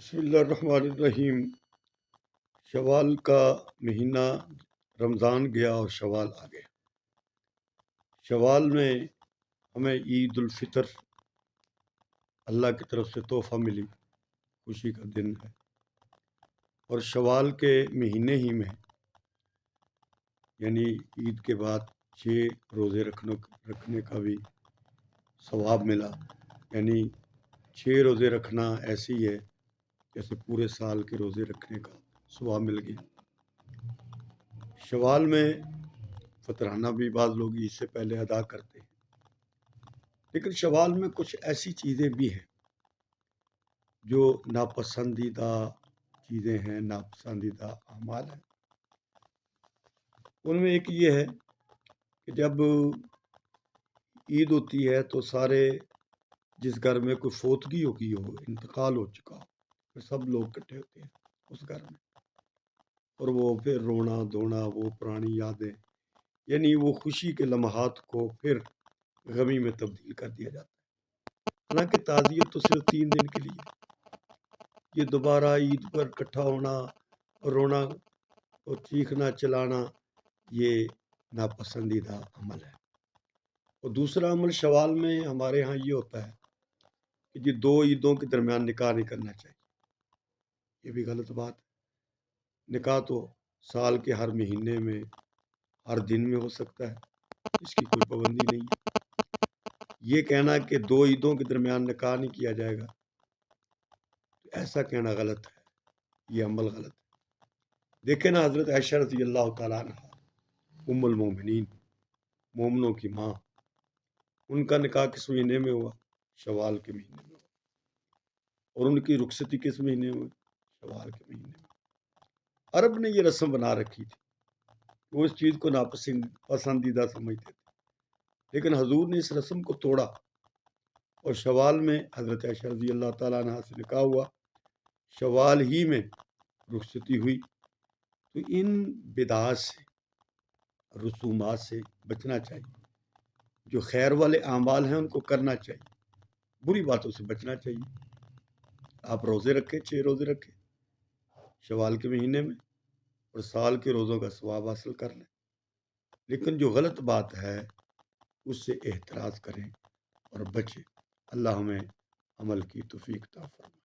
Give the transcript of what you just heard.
بسم اللہ الرحمن الرحیم۔ شوال کا مہینہ رمضان گیا اور شوال آ گیا۔ شوال میں ہمیں عید الفطر اللہ کی طرف سے تحفہ ملی، خوشی کا دن ہے۔ اور شوال کے مہینے ہی میں یعنی عید کے بعد 6 روزے رکھنے کا بھی ثواب ملا۔ یعنی 6 روزے رکھنا ایسی ہے جیسے پورے سال کے روزے رکھنے کا ثواب مل گیا۔ شوال میں فطرانہ بھی بعض لوگ عید سے پہلے ادا کرتے ہیں، لیکن شوال میں کچھ ایسی چیزیں بھی ہیں جو ناپسندیدہ چیزیں ہیں، ناپسندیدہ اعمال ہیں۔ ان میں ایک یہ ہے کہ جب عید ہوتی ہے تو سارے جس گھر میں کوئی فوتگی ہو گئی ہو، انتقال ہو چکا ہو، پھر سب لوگ اکٹھے ہوتے ہیں اس گھر میں، اور وہ پھر رونا دھونا، وہ پرانی یادیں، یعنی وہ خوشی کے لمحات کو پھر غمی میں تبدیل کر دیا جاتا ہے۔ حالانکہ تعزیت تو صرف 3 دن کے لیے، یہ دوبارہ عید پر اکٹھا ہونا اور رونا اور چیخنا چلانا یہ ناپسندیدہ عمل ہے۔ اور دوسرا عمل شوال میں ہمارے ہاں یہ ہوتا ہے کہ یہ 2 عیدوں کے درمیان نکاح نہیں کرنا چاہیے۔ یہ بھی غلط بات ہے۔ نکاح تو سال کے ہر مہینے میں، ہر دن میں ہو سکتا ہے، اس کی کوئی پابندی نہیں ہے۔ یہ کہنا کہ 2 عیدوں کے درمیان نکاح نہیں کیا جائے گا، ایسا کہنا غلط ہے، یہ عمل غلط ہے۔ دیکھیں نا، حضرت عائشہ رضی اللہ تعالیٰ عنہ، ام المومنین، مومنوں کی ماں، ان کا نکاح کس مہینے میں ہوا؟ شوال کے مہینے میں ہوا۔ اور ان کی رخصتی کس مہینے میں ہوئی؟ شوال کے مہینے میں۔ عرب نے یہ رسم بنا رکھی تھی، وہ اس چیز کو ناپسندیدہ سمجھتے تھے، لیکن حضور نے اس رسم کو توڑا اور شوال میں حضرت عائشہ رضی اللہ تعالیٰ عنہ سے نکاح ہوا، شوال ہی میں رخصتی ہوئی۔ تو ان بدعات سے، رسومات سے بچنا چاہیے۔ جو خیر والے اعمال ہیں ان کو کرنا چاہیے، بری باتوں سے بچنا چاہیے۔ آپ روزے رکھیں، 6 روزے رکھیں شوال کے مہینے میں، اور سال کے روزوں کا ثواب حاصل کر لیں، لیکن جو غلط بات ہے اس سے احتراز کریں اور بچیں۔ اللہ ہمیں عمل کی توفیق عطا فرمائے۔